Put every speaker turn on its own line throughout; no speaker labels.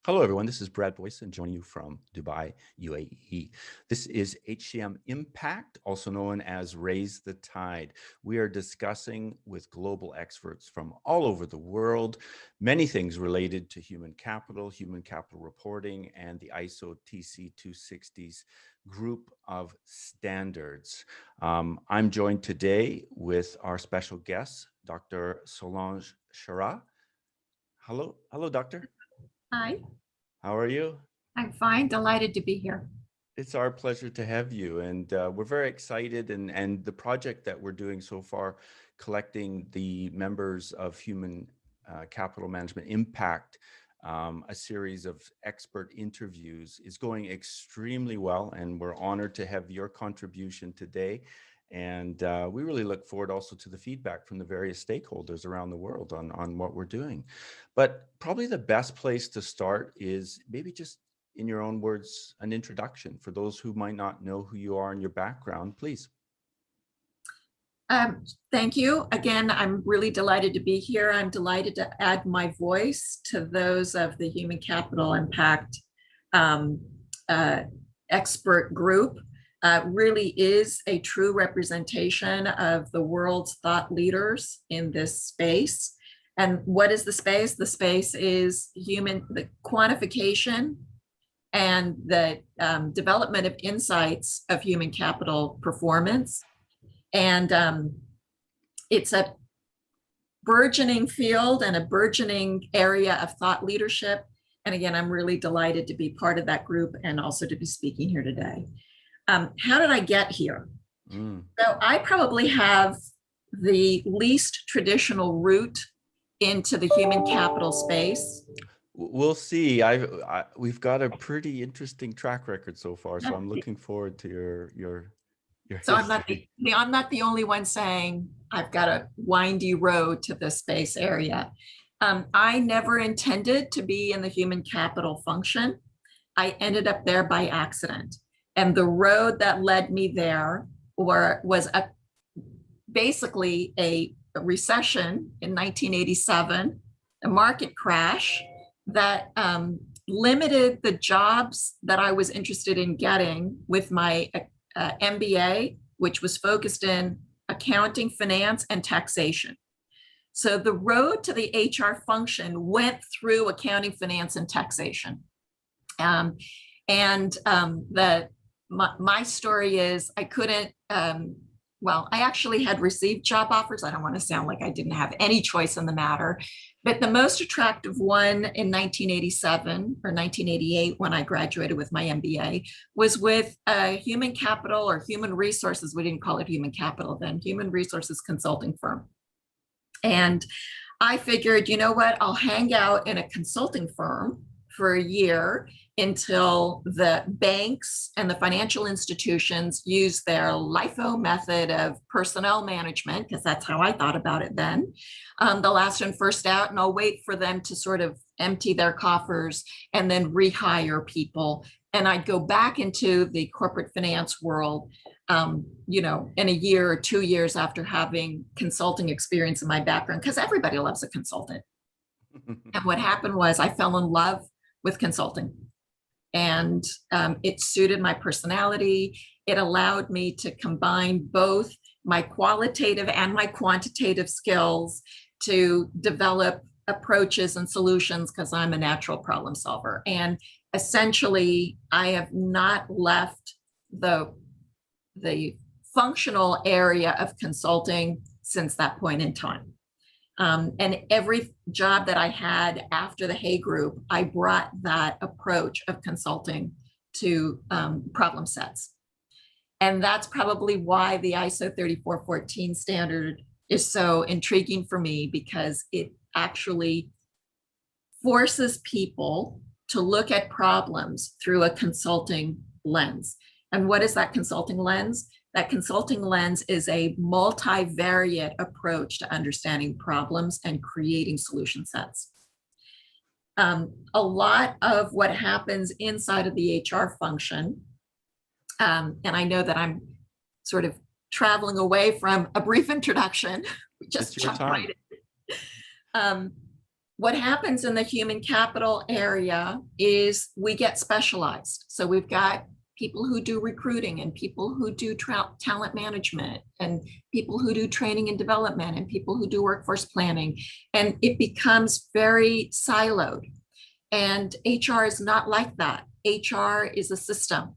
Hello, everyone. This is Brad Boyson joining you from Dubai, UAE. This is HCM Impact, also known as Raise the Tide. We are discussing with global experts from all over the world many things related to human capital reporting, and the ISO TC 260's group of standards. I'm joined today with our special guest, Dr. Solange Charas. Hello, doctor.
Hi,
How are you?
I'm fine. Delighted to be here.
It's our pleasure to have you, and we're very excited. And the project that we're doing so far, collecting the members of Human Capital Management Impact, a series of expert interviews, is going extremely well, and we're honored to have your contribution today. And we really look forward also to the feedback from the various stakeholders around the world on what we're doing. But probably the best place to start is maybe just in your own words, an introduction for those who might not know who you are and your background, please.
Thank you. Again, I'm really delighted to be here. I'm delighted to add my voice to those of the Human Capital Impact expert group. Really is a true representation of the world's thought leaders in this space. And what is the space? The space is the quantification and the development of insights of human capital performance. And it's a burgeoning field and a burgeoning area of thought leadership. And again, I'm really delighted to be part of that group and also to be speaking here today. How did I get here? So I probably have the least traditional route into the human capital space.
We'll see. We've got a pretty interesting track record so far, so I'm looking forward to your
So I'm not the only one saying I've got a windy road to the space area. I never intended to be in the human capital function. I ended up there by accident, and the road that led me there was basically a recession in 1987, a market crash that limited the jobs that I was interested in getting with my MBA, which was focused in accounting, finance, and taxation. So the road to the HR function went through accounting, finance, and taxation. My story is I couldn't, I actually had received job offers. I don't want to sound like I didn't have any choice in the matter, but the most attractive one in 1987 or 1988, when I graduated with my MBA, was with a human capital or human resources. We didn't call it human capital then, human resources consulting firm. And I figured, you know what, I'll hang out in a consulting firm for a year until the banks and the financial institutions use their LIFO method of personnel management, because that's how I thought about it then, the last in, first out, and I'll wait for them to sort of empty their coffers and then rehire people. And I'd go back into the corporate finance world, in a year or 2 years after having consulting experience in my background, because everybody loves a consultant. And what happened was I fell in love with consulting. And it suited my personality. It allowed me to combine both my qualitative and my quantitative skills to develop approaches and solutions, because I'm a natural problem solver. And essentially, I have not left the functional area of consulting since that point in time. And every job that I had after the Hay Group, I brought that approach of consulting to problem sets. And that's probably why the ISO 3414 standard is so intriguing for me, because it actually forces people to look at problems through a consulting lens. And what is that consulting lens? That consulting lens is a multivariate approach to understanding problems and creating solution sets. A lot of what happens inside of the HR function, and I know that I'm sort of traveling away from a brief introduction, just jump right in. what happens in the human capital area is we get specialized. So we've got people who do recruiting and people who do talent management and people who do training and development and people who do workforce planning. And it becomes very siloed. And HR is not like that. HR is a system.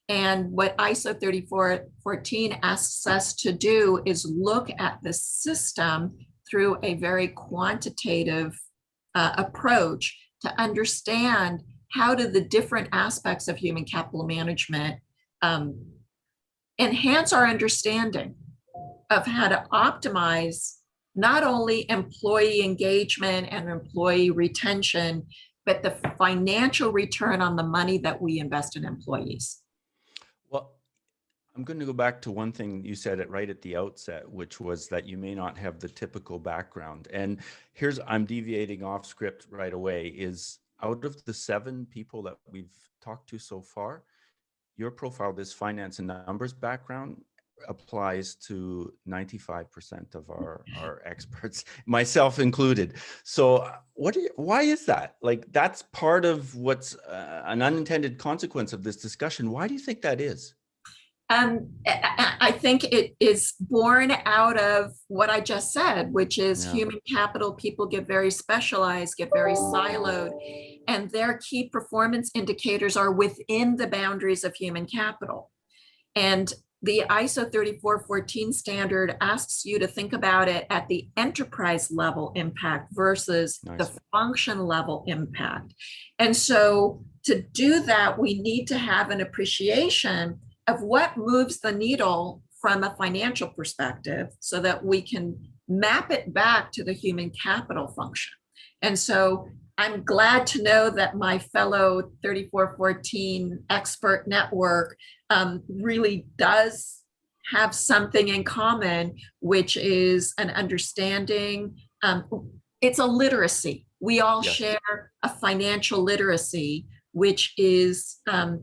And what ISO 3414 asks us to do is look at the system through a very quantitative approach to understand how do the different aspects of human capital management enhance our understanding of how to optimize not only employee engagement and employee retention, but the financial return on the money that we invest in employees.
Well, I'm going to go back to one thing you said it right at the outset, which was that you may not have the typical background. And I'm deviating off script right away, is out of the 7 people that we've talked to so far, your profile, this finance and numbers background, applies to 95% of our experts, myself included. So why is that? Like, that's part of what's an unintended consequence of this discussion. Why do you think that is?
I think it is born out of what I just said, which is human capital. People get very specialized, get very siloed, and their key performance indicators are within the boundaries of human capital. And the ISO 3414 standard asks you to think about it at the enterprise level impact versus the function level impact. And so to do that, we need to have an appreciation of what moves the needle from a financial perspective so that we can map it back to the human capital function. And so I'm glad to know that my fellow 3414 expert network really does have something in common, which is an understanding. It's a literacy. We all share a financial literacy, which is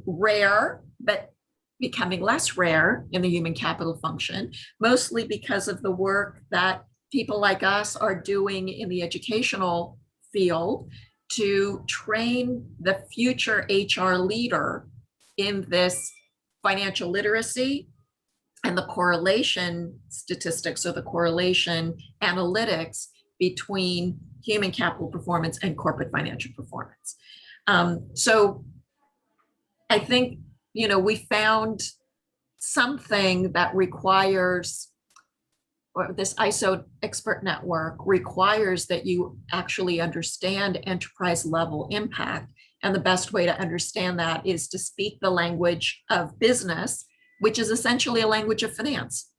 rare, but becoming less rare in the human capital function, mostly because of the work that people like us are doing in the educational field to train the future HR leader in this financial literacy and the correlation statistics or the correlation analytics between human capital performance and corporate financial performance. So I think, we found something that requires, or this ISO expert network requires, that you actually understand enterprise level impact. And the best way to understand that is to speak the language of business, which is essentially a language of finance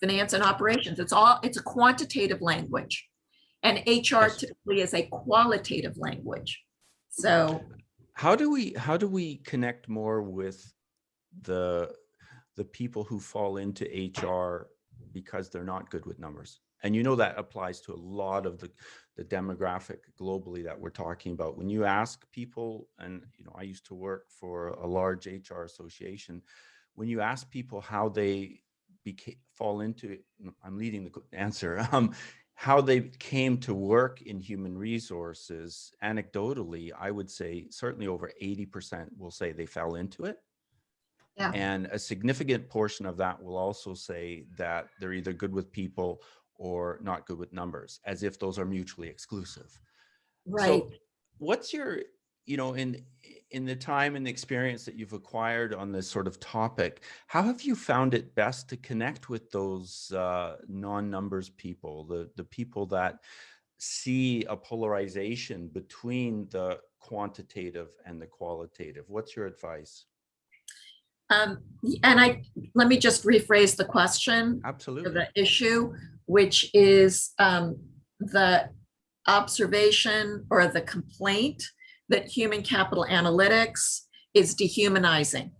and operations. It's a quantitative language, and HR typically is a qualitative language. So
how do we connect more with the people who fall into HR because they're not good with numbers? And that applies to a lot of the demographic globally that we're talking about. When you ask people, and I used to work for a large HR association, when you ask people how they fall into, I'm leading the answer, how they came to work in human resources, anecdotally, I would say certainly over 80% will say they fell into it. Yeah. And a significant portion of that will also say that they're either good with people or not good with numbers, as if those are mutually exclusive. Right. So what's your, in the time and the experience that you've acquired on this sort of topic, how have you found it best to connect with those non-numbers people, the people that see a polarization between the quantitative and the qualitative? What's your advice?
Let me just rephrase the question.
Absolutely.
For the issue, which is the observation or the complaint that human capital analytics is dehumanizing,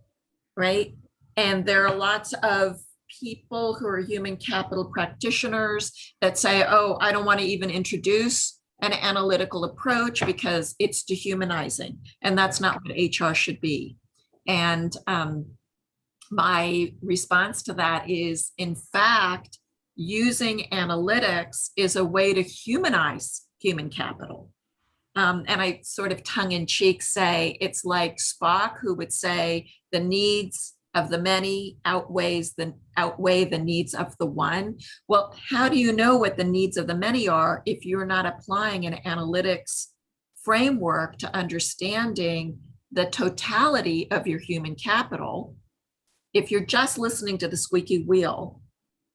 right? And there are lots of people who are human capital practitioners that say, oh, I don't want to even introduce an analytical approach because it's dehumanizing. And that's not what HR should be. And my response to that is, in fact, using analytics is a way to humanize human capital. And I sort of tongue in cheek say it's like Spock, who would say the needs of the many outweigh the needs of the one. Well, how do you know what the needs of the many are if you're not applying an analytics framework to understanding the totality of your human capital? If you're just listening to the squeaky wheel,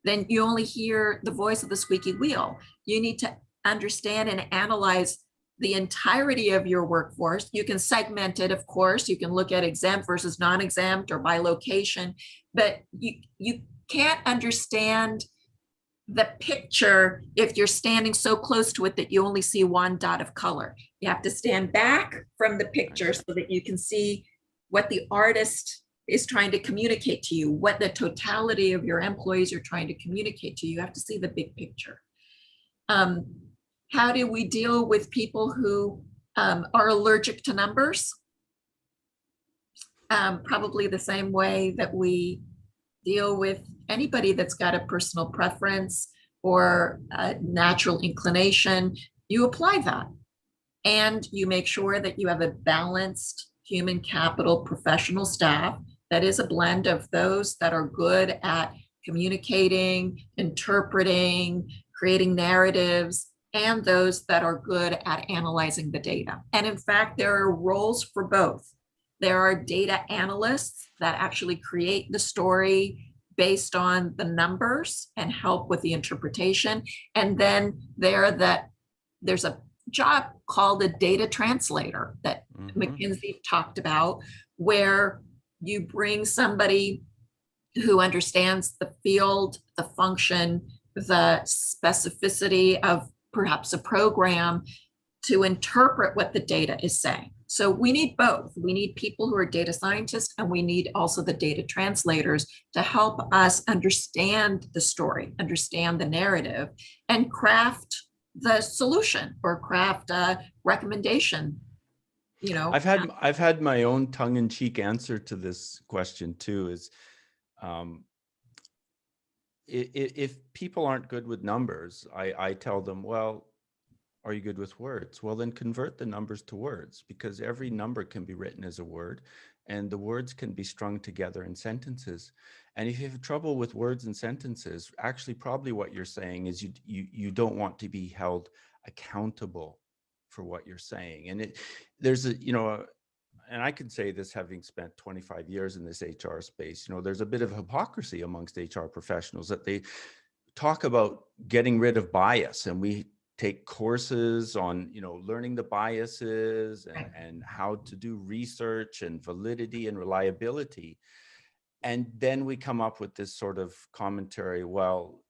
then you only hear the voice of the squeaky wheel. You need to understand and analyze the entirety of your workforce. You can segment it, of course. You can look at exempt versus non-exempt or by location, but you can't understand the picture if you're standing so close to it that you only see one dot of color. You have to stand back from the picture so that you can see what the artist is trying to communicate to you, what the totality of your employees are trying to communicate to you. You have to see the big picture. How do we deal with people who are allergic to numbers? Probably the same way that we deal with anybody that's got a personal preference or a natural inclination. You apply that, and you make sure that you have a balanced human capital professional staff that is a blend of those that are good at communicating, interpreting, creating narratives, and those that are good at analyzing the data. And in fact, there are roles for both. There are data analysts that actually create the story based on the numbers and help with the interpretation. And then there's a job called a data translator that McKinsey talked about, where you bring somebody who understands the field, the function, the specificity of perhaps a program to interpret what the data is saying. So we need both. We need people who are data scientists, and we need also the data translators to help us understand the story, understand the narrative, and craft the solution or craft a recommendation. You know,
I've had my own tongue-in-cheek answer to this question too, is if people aren't good with numbers, I tell them, well, are you good with words? Well, then convert the numbers to words, because every number can be written as a word, and the words can be strung together in sentences. And if you have trouble with words and sentences, actually probably what you're saying is you don't want to be held accountable for what you're saying. And there's and I can say this having spent 25 years in this HR space, there's a bit of hypocrisy amongst HR professionals that they talk about getting rid of bias, and we take courses on, learning the biases and how to do research and validity and reliability. And then we come up with this sort of commentary, well,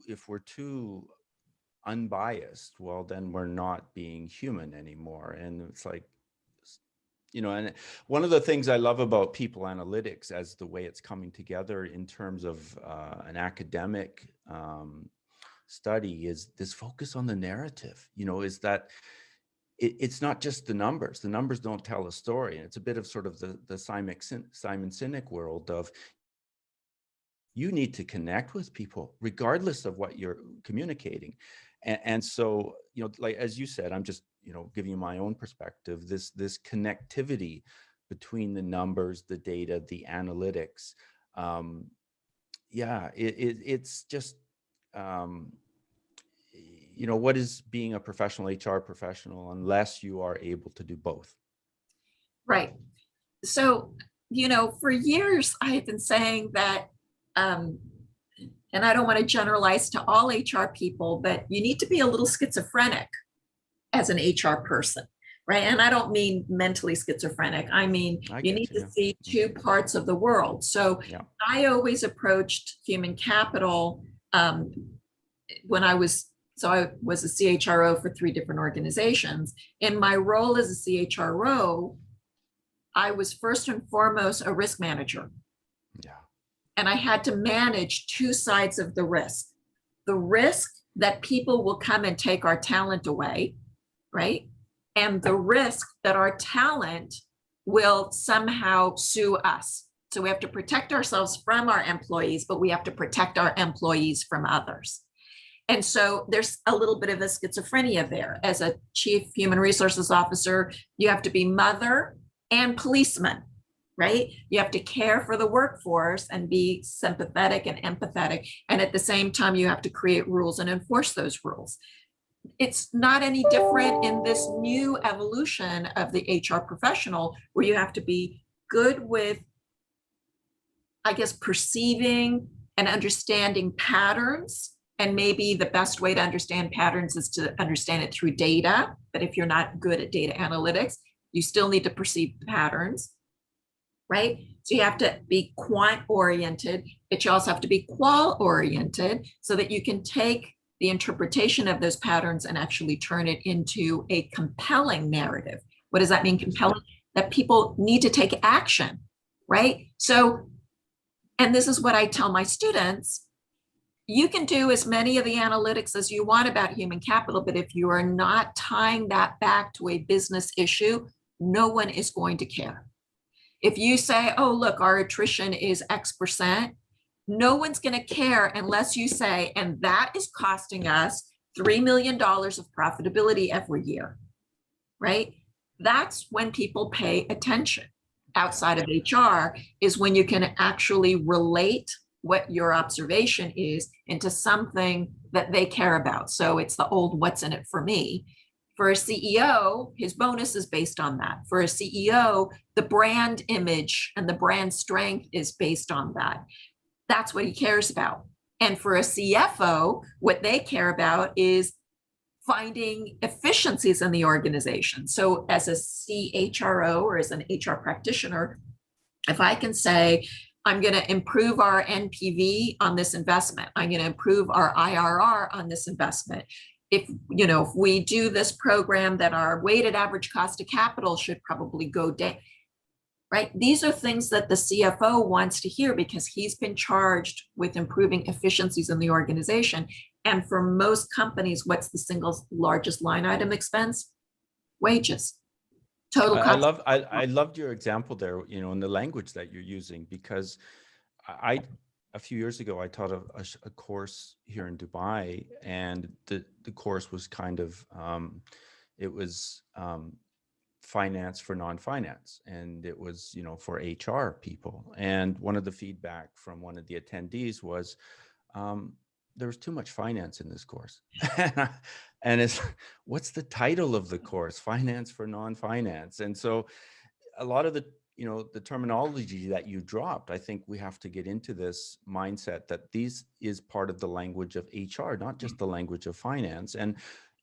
if we're too unbiased, well, then we're not being human anymore. And it's like, and one of the things I love about people analytics as the way it's coming together in terms of an academic study is this focus on the narrative, is that it's not just the numbers. The numbers don't tell a story. And it's a bit of sort of the Simon Sinek world of, you need to connect with people regardless of what you're communicating. And so, like, as you said, I'm just, giving you my own perspective, this connectivity between the numbers, the data, the analytics. It's just, what is being a professional HR professional unless you are able to do both?
Right. So, for years I've been saying that, and I don't want to generalize to all HR people, but you need to be a little schizophrenic as an HR person, right? And I don't mean mentally schizophrenic. I mean, you need to see two parts of the world. So I always approached human capital when I was a CHRO for 3 different organizations. In my role as a CHRO, I was first and foremost a risk manager.
Yeah.
And I had to manage 2 sides of the risk. The risk that people will come and take our talent away, right? And the risk that our talent will somehow sue us. So we have to protect ourselves from our employees, but we have to protect our employees from others. And so there's a little bit of a schizophrenia there. As a chief human resources officer, you have to be mother and policeman, right? You have to care for the workforce and be sympathetic and empathetic. And at the same time, you have to create rules and enforce those rules. It's not any different in this new evolution of the HR professional, where you have to be good with, I guess, perceiving and understanding patterns. And maybe the best way to understand patterns is to understand it through data. But if you're not good at data analytics, you still need to perceive patterns, right? So you have to be quant oriented, but you also have to be qual oriented so that you can take the interpretation of those patterns and actually turn it into a compelling narrative. What does that mean, compelling? That people need to take action, right? So, and this is what I tell my students, you can do as many of the analytics as you want about human capital, but if you are not tying that back to a business issue, no one is going to care. If you say, oh, look, our attrition is X%, no one's going to care unless you say, and that is costing us $3 million of profitability every year, right? That's when people pay attention. Outside of HR is when you can actually relate what your observation is into something that they care about. So it's the old what's in it for me. For a CEO, his bonus is based on that. For a CEO, the brand image and the brand strength is based on that. That's what he cares about. And for a CFO, what they care about is finding efficiencies in the organization. So as a CHRO or as an HR practitioner, if I can say, I'm going to improve our NPV on this investment, I'm going to improve our IRR on this investment. If we do this program, then our weighted average cost of capital should probably go down. Right? These are things that the CFO wants to hear because he's been charged with improving efficiencies in the organization. And for most companies, what's the single largest line item expense? Wages. Total cost.
I loved your example there, in the language that you're using, because a few years ago, I taught a course here in Dubai, and the course was kind of, it was finance for non-finance, and it was for HR people. And one of the feedback from one of the attendees was there was too much finance in this course. And it's, what's the title of the course? Finance for non-finance. And so a lot of the the terminology that you dropped, I think we have to get into this mindset that this is part of the language of HR, not just the language of finance. And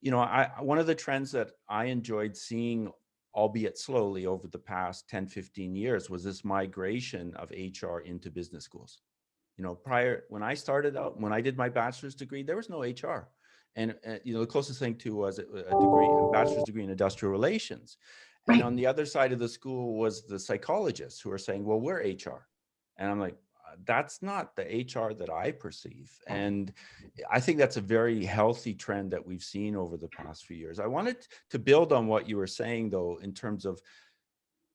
one of the trends that I enjoyed seeing, albeit slowly, over the past 10, 15 years was this migration of HR into business schools. Prior, when I started out, when I did my bachelor's degree, there was no HR. And, the closest thing to was a bachelor's degree in industrial relations. And on the other side of the school was the psychologists who are saying, well, we're HR. And I'm like, that's not the HR that I perceive. And I think that's a very healthy trend that we've seen over the past few years. I wanted to build on what you were saying, though, in terms of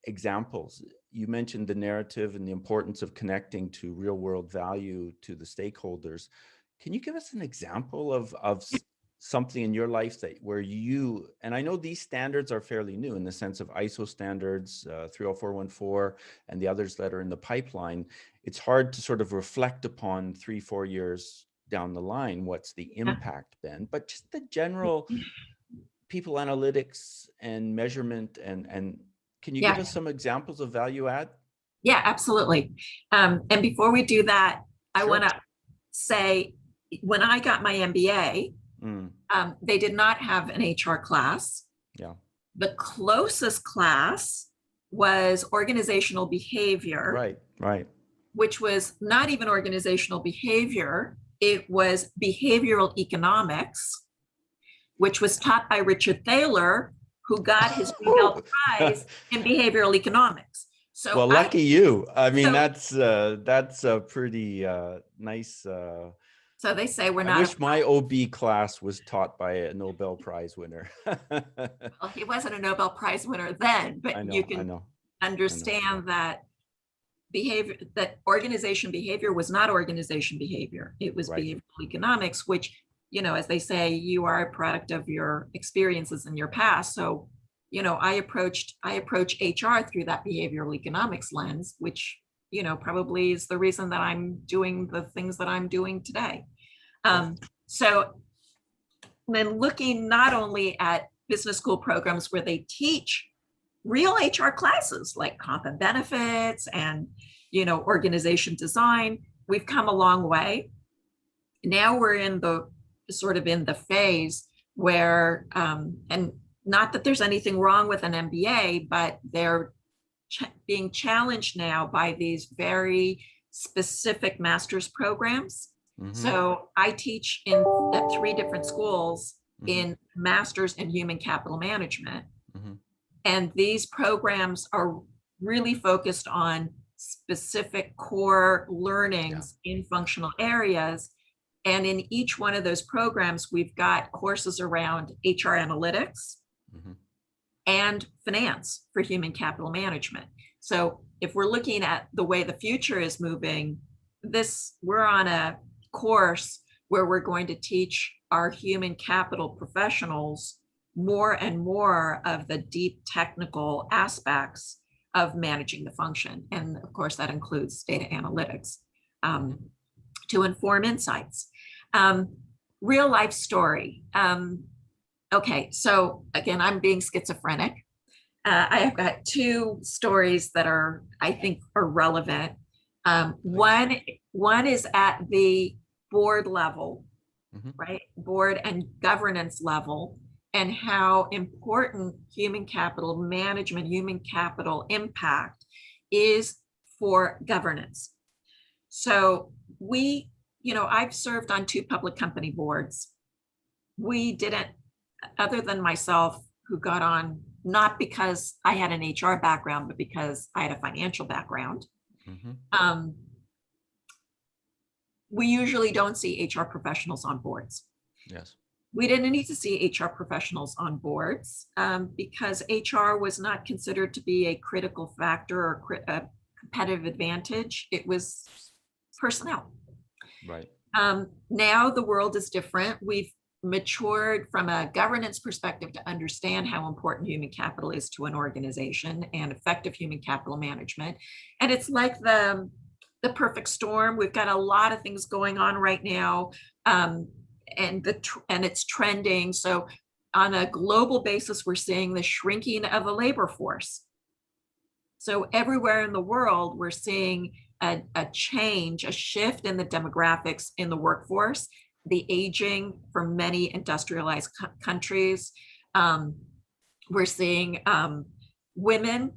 examples. You mentioned the narrative and the importance of connecting to real world value to the stakeholders. Can you give us an example of something in your life where you, and I know these standards are fairly new in the sense of ISO standards, 30414, and the others that are in the pipeline. It's hard to sort of reflect upon 3-4 years down the line, what's the impact been, but just the general people analytics and measurement, and can you give us some examples of value add?
Yeah, absolutely. And before we do that, I want to say, when I got my MBA, they did not have an HR class.
Yeah.
The closest class was organizational behavior.
Right.
Which was not even organizational behavior. It was behavioral economics, which was taught by Richard Thaler, who got his Nobel Prize in behavioral economics. So,
well, lucky you. I mean, that's a pretty nice.
So they say we're not.
I wish my OB class was taught by a Nobel Prize winner.
Well, he wasn't a Nobel Prize winner then, but you can understand that behavior, that organization behavior was not organization behavior. It was behavioral economics, which as they say, you are a product of your experiences in your past. So, I approach HR through that behavioral economics lens, which, probably is the reason that I'm doing the things that I'm doing today. So then looking not only at business school programs where they teach real HR classes like comp and benefits and, organization design, we've come a long way. Now we're in the phase where, and not that there's anything wrong with an MBA, but they're being challenged now by these very specific master's programs. Mm-hmm. So I teach at 3 different schools in master's in human capital management. Mm-hmm. And these programs are really focused on specific core learnings in functional areas. And in each one of those programs, we've got courses around HR analytics and finance for human capital management. So if we're looking at the way the future is moving, we're on a course where we're going to teach our human capital professionals more and more of the deep technical aspects of managing the function. And of course, that includes data analytics to inform insights. Real life story. Okay, so again, I'm being schizophrenic. I have got 2 stories that I think are relevant. One is at the board level, right? Board and governance level, and how important human capital management, human capital impact is for governance. So I've served on 2 public company boards. We didn't, other than myself, who got on not because I had an HR background, but because I had a financial background. We usually don't see HR professionals on boards.
Yes.
We didn't need to see HR professionals on boards because HR was not considered to be a critical factor or a competitive advantage. It was personnel.
Right.
Now the world is different. We've matured from a governance perspective to understand how important human capital is to an organization and effective human capital management. And it's like the perfect storm. We've got a lot of things going on right now, and it's trending. So on a global basis, we're seeing the shrinking of the labor force. So everywhere in the world, we're seeing a change, a shift in the demographics in the workforce, the aging for many industrialized countries. We're seeing women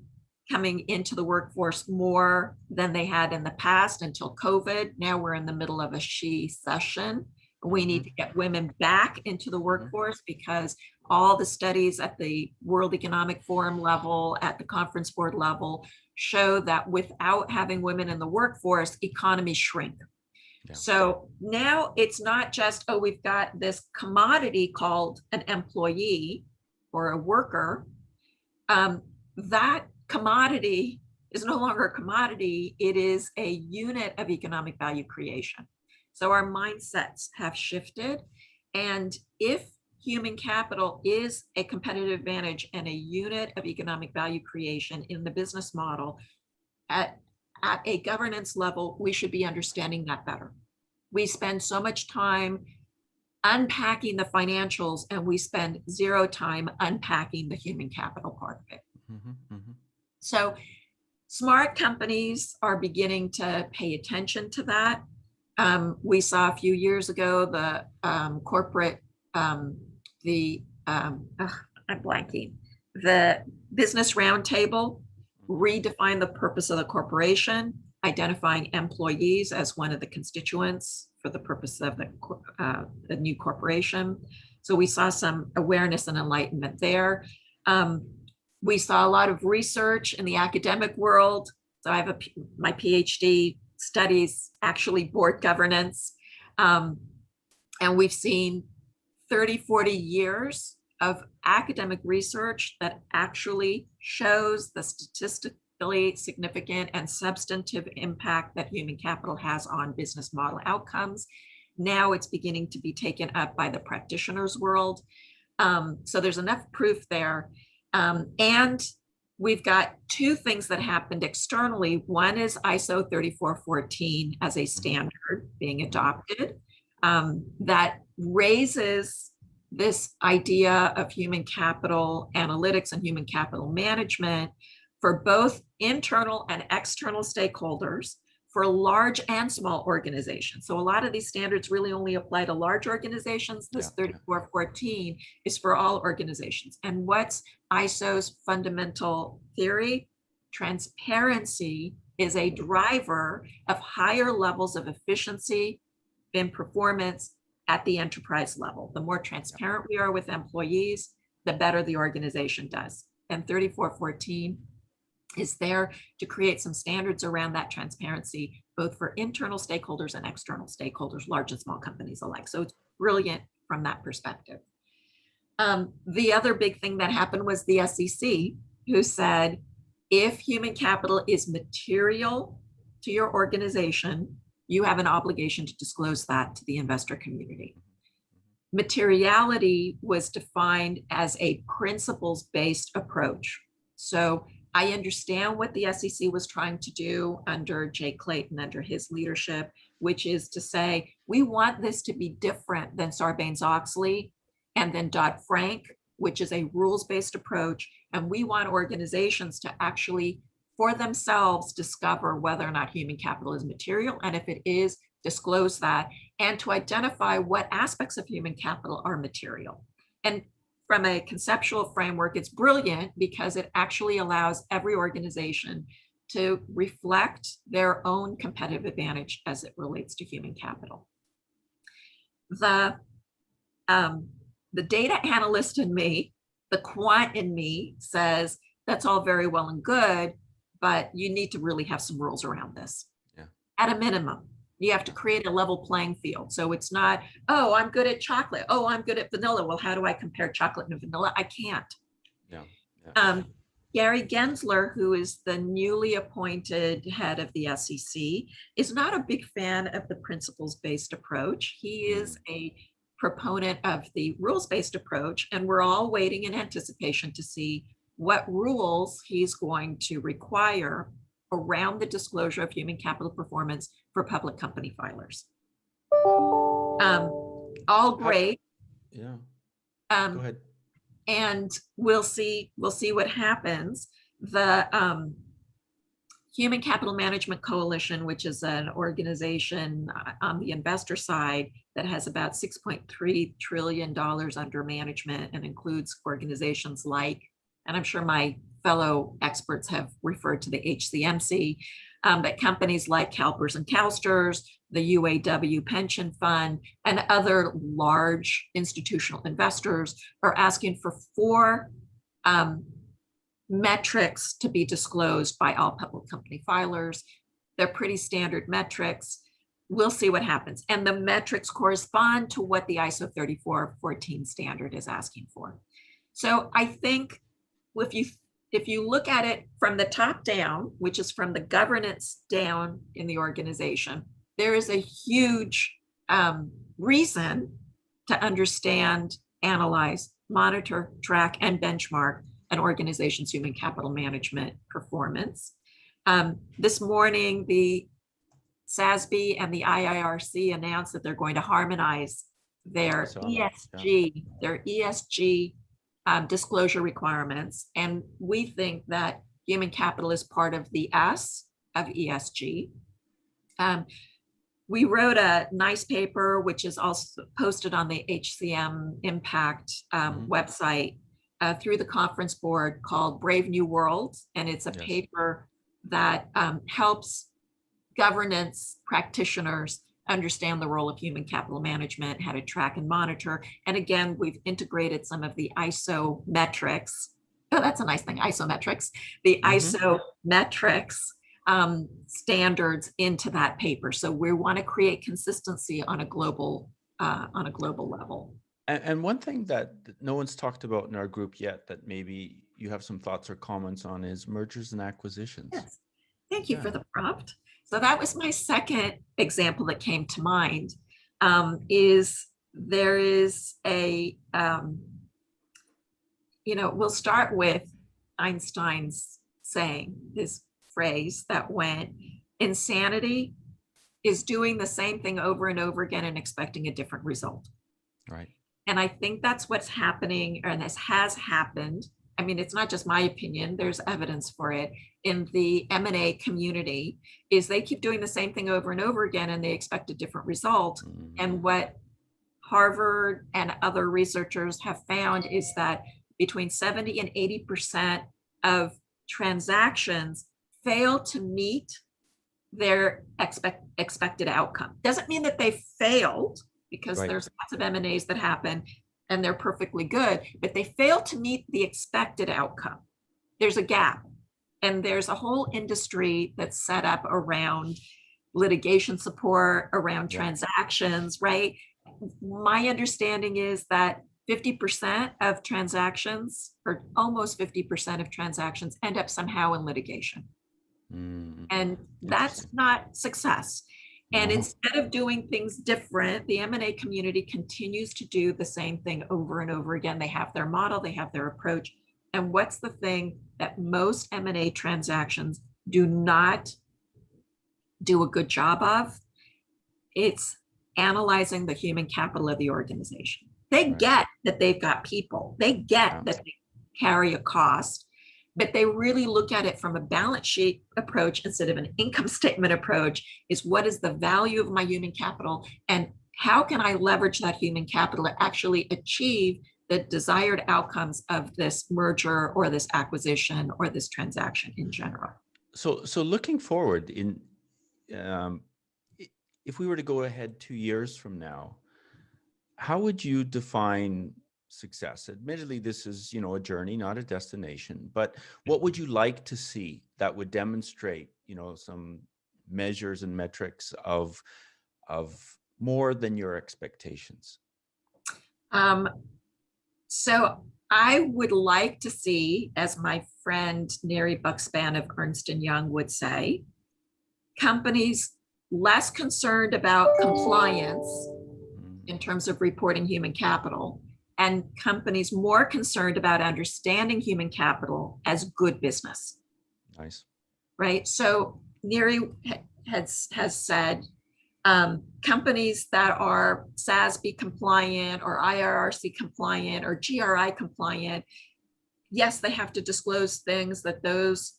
coming into the workforce more than they had in the past until COVID. Now we're in the middle of a she-cession. We need to get women back into the workforce because all the studies at the World Economic Forum level, at the conference board level, show that without having women in the workforce, economies shrink. Yeah. So now it's not just, we've got this commodity called an employee or a worker. That commodity is no longer a commodity. It is a unit of economic value creation. So our mindsets have shifted. And if human capital is a competitive advantage and a unit of economic value creation in the business model, at a governance level, we should be understanding that better. We spend so much time unpacking the financials and we spend 0 time unpacking the human capital part of it. So smart companies are beginning to pay attention to that. We saw a few years ago the I'm blanking, the Business Roundtable redefine the purpose of the corporation, identifying employees as one of the constituents for the purpose of the new corporation. So we saw some awareness and enlightenment there. We saw a lot of research in the academic world. So I have my PhD studies actually board governance. And we've seen 30, 40 years of academic research that actually shows the statistically significant and substantive impact that human capital has on business model outcomes. Now it's beginning to be taken up by the practitioners world. So there's enough proof there. And we've got two things that happened externally. One is ISO 3414 as a standard being adopted that raises this idea of human capital analytics and human capital management for both internal and external stakeholders, for large and small organizations. So a lot of these standards really only apply to large organizations. This 3414 is for all organizations. And what's ISO's fundamental theory? Transparency is a driver of higher levels of efficiency and performance at the enterprise level. The more transparent we are with employees, the better the organization does. And 3414 is there to create some standards around that transparency, both for internal stakeholders and external stakeholders, large and small companies alike. So it's brilliant from that perspective. The other big thing that happened was the SEC, who said, if human capital is material to your organization, you have an obligation to disclose that to the investor community. Materiality was defined as a principles-based approach. So I understand what the SEC was trying to do under Jay Clayton, under his leadership, which is to say, we want this to be different than Sarbanes-Oxley and then Dodd-Frank, which is a rules-based approach. And we want organizations to actually, for themselves, discover whether or not human capital is material. And if it is, disclose that, and to identify what aspects of human capital are material. And from a conceptual framework, it's brilliant because it actually allows every organization to reflect their own competitive advantage as it relates to human capital. The data analyst in me, the quant in me, says that's all very well and good, but you need to really have some rules around this. Yeah. At a minimum. You have to create a level playing field. So it's not, oh, I'm good at chocolate. Oh, I'm good at vanilla. Well, how do I compare chocolate and vanilla? I can't. Yeah. Gary Gensler, who is the newly appointed head of the SEC, is not a big fan of the principles-based approach. He is a proponent of the rules-based approach, and we're all waiting in anticipation to see what rules he's going to require around the disclosure of human capital performance for public company filers. All great.
Yeah. Go ahead.
And we'll see what happens. The Human Capital Management Coalition, which is an organization on the investor side that has about $6.3 trillion under management and includes organizations like, and I'm sure my fellow experts have referred to the HCMC, but companies like CalPERS and CalSTRS, the UAW pension fund, and other large institutional investors are asking for 4 metrics to be disclosed by all public company filers. They're pretty standard metrics. We'll see what happens. And the metrics correspond to what the ISO 3414 standard is asking for. So I think if you look at it from the top down, which is from the governance down in the organization, there is a huge reason to understand, analyze, monitor, track, and benchmark an organization's human capital management performance. This morning, the SASB and the IIRC announced that they're going to harmonize their ESG disclosure requirements. And we think that human capital is part of the S of ESG. We wrote a nice paper, which is also posted on the HCM Impact website through the conference board, called Brave New World. And it's a paper that helps governance practitioners understand the role of human capital management, how to track and monitor. And again, we've integrated some of the ISO metrics. Oh, that's a nice thing, ISO metrics. The ISO metrics standards into that paper. So we want to create consistency on a global level.
And one thing that no one's talked about in our group yet that maybe you have some thoughts or comments on is mergers and acquisitions.
Yes. Thank you for the prompt. So that was my second example that came to mind. is there is a, we'll start with Einstein's saying, this phrase that went, insanity is doing the same thing over and over again and expecting a different result.
Right.
And I think that's what's happening, and this has happened. I mean, it's not just my opinion, there's evidence for it in the M&A community, is they keep doing the same thing over and over again and they expect a different result. And what Harvard and other researchers have found is that between 70 and 80% of transactions fail to meet their expected outcome. Doesn't mean that they failed, because
Right.
there's lots of M&As that happen and they're perfectly good, but they fail to meet the expected outcome. There's a gap, and there's a whole industry that's set up around litigation support, around transactions, right? My understanding is that 50% of transactions, or almost 50% of transactions, end up somehow in litigation. And that's not success. And instead of doing things different, the M&A community continues to do the same thing over and over again. They have their model, they have their approach. And what's the thing that most M&A transactions do not do a good job of? It's analyzing the human capital of the organization. They get that they've got people, they get that they carry a cost, but they really look at it from a balance sheet approach instead of an income statement approach. Is what is the value of my human capital, and how can I leverage that human capital to actually achieve the desired outcomes of this merger or this acquisition or this transaction in general.
So looking forward, if we were to go ahead 2 years from now, how would you define success? Admittedly, this is, a journey, not a destination, but what would you like to see that would demonstrate, some measures and metrics of more than your expectations?
So I would like to see, as my friend Neri Buckspan of Ernst & Young would say, companies less concerned about compliance in terms of reporting human capital, and companies more concerned about understanding human capital as good business.
Nice.
Right? So Neri has said, companies that are SASB compliant or IRRC compliant or GRI compliant, yes, they have to disclose things that those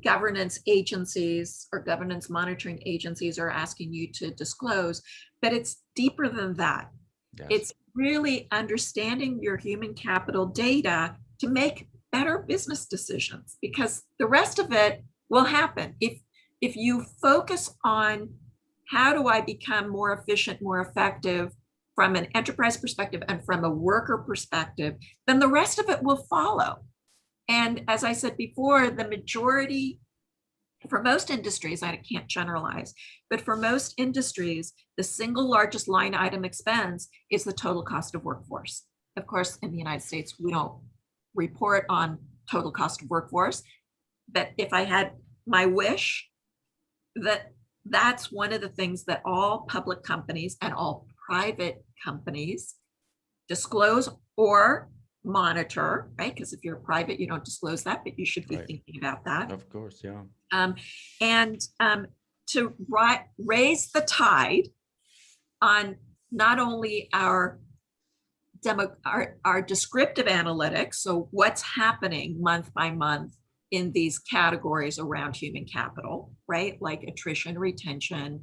governance agencies or governance monitoring agencies are asking you to disclose, but it's deeper than that.
Yes.
It's really understanding your human capital data to make better business decisions, because the rest of it will happen. If you focus on how do I become more efficient, more effective from an enterprise perspective and from a worker perspective, then the rest of it will follow. And as I said before, the majority, for most industries, I can't generalize, but for most industries, the single largest line item expense is the total cost of workforce. Of course, in the United States, we don't report on total cost of workforce, but if I had my wish, that's one of the things that all public companies and all private companies disclose or monitor, right? Because if you're private, you don't disclose that, but you should be thinking about that.
Of course, yeah.
And to raise the tide on not only our descriptive analytics, so what's happening month by month in these categories around human capital, right? Like attrition, retention,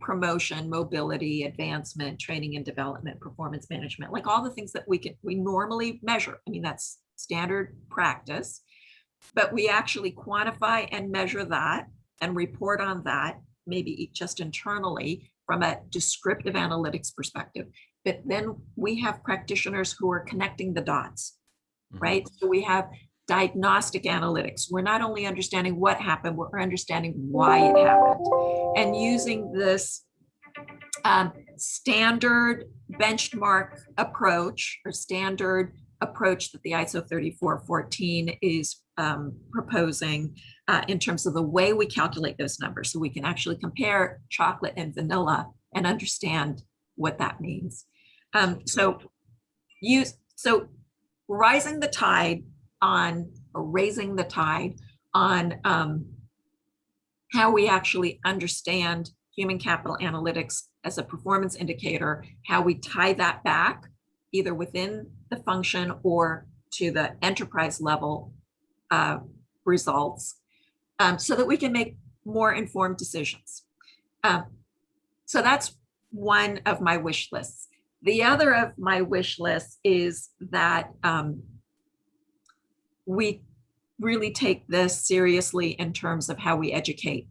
promotion, mobility, advancement, training and development, performance management, like all the things that we normally measure. I mean, that's standard practice, but we actually quantify and measure that and report on that, maybe just internally from a descriptive analytics perspective. But then we have practitioners who are connecting the dots, right? So we have diagnostic analytics. We're not only understanding what happened, we're understanding why it happened. And using this standard benchmark approach or standard approach that the ISO 3414 is proposing in terms of the way we calculate those numbers. So we can actually compare chocolate and vanilla and understand what that means.
So
So rising the tide on, or raising the tide on how we actually understand human capital analytics as a performance indicator, how we tie that back either within the function or to the enterprise level results, so that we can make more informed decisions. So that's one of my wish lists. The other of my wish lists is that we really take this seriously in terms of how we educate.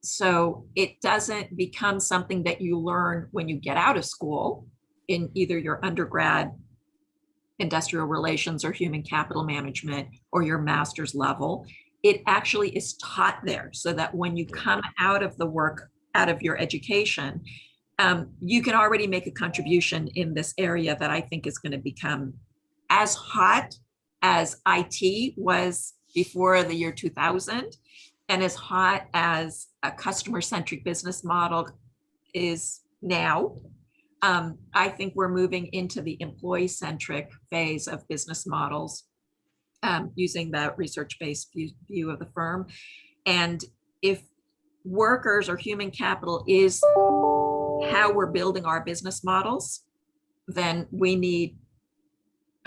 So it doesn't become something that you learn when you get out of school in either your undergrad industrial relations or human capital management or your master's level. It actually is taught there, so that when you come out of the work, out of your education, you can already make a contribution in this area that I think is going to become as hot as IT was before the year 2000, and as hot as a customer-centric business model is now. I think we're moving into the employee-centric phase of business models, using the research-based view of the firm. And if workers or human capital is how we're building our business models, then we need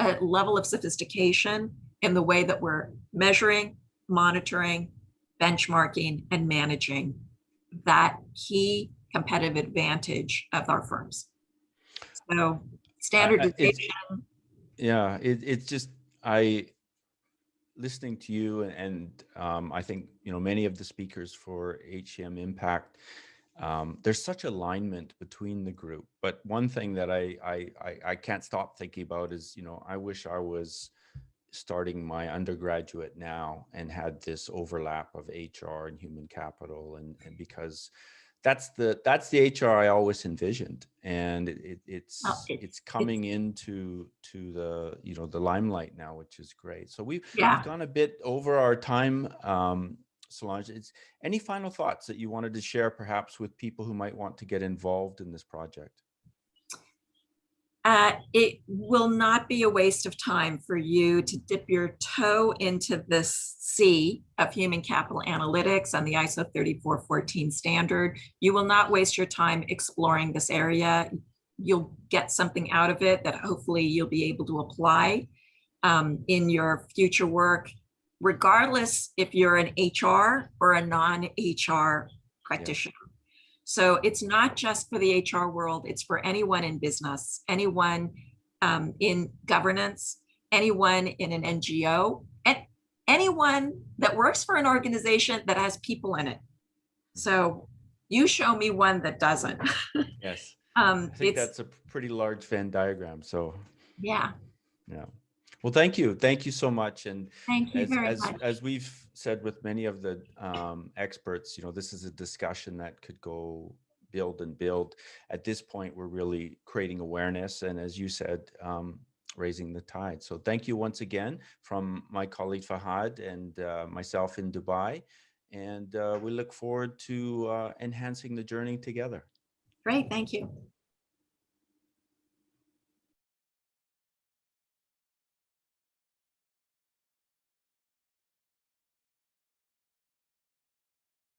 a level of sophistication in the way that we're measuring, monitoring, benchmarking, and managing that key competitive advantage of our firms. So standardization.
It's just, listening to you and I think, many of the speakers for HCM Impact, there's such alignment between the group. But one thing that I can't stop thinking about is, I wish I was starting my undergraduate now and had this overlap of HR and human capital, and because that's the HR I always envisioned, and it's coming into the the limelight now, which is great. So we've gone a bit over our time. Solange, any final thoughts that you wanted to share perhaps with people who might want to get involved in this project?
It will not be a waste of time for you to dip your toe into this sea of human capital analytics and the ISO 3414 standard. You will not waste your time exploring this area. You'll get something out of it that hopefully you'll be able to apply in your future work, regardless if you're an HR or a non-HR practitioner. So it's not just for the HR world, it's for anyone in business, anyone in governance, anyone in an NGO, and anyone that works for an organization that has people in it. So you show me one that doesn't.
Yes. I think that's a pretty large Venn diagram. So yeah. Well, thank you. Thank you so much. And
thank you very much.
As we've said with many of the experts, this is a discussion that could go build and build. At this point, we're really creating awareness. And as you said, raising the tide. So thank you once again from my colleague Fahad and myself in Dubai. And we look forward to enhancing the journey together.
Great. Thank you.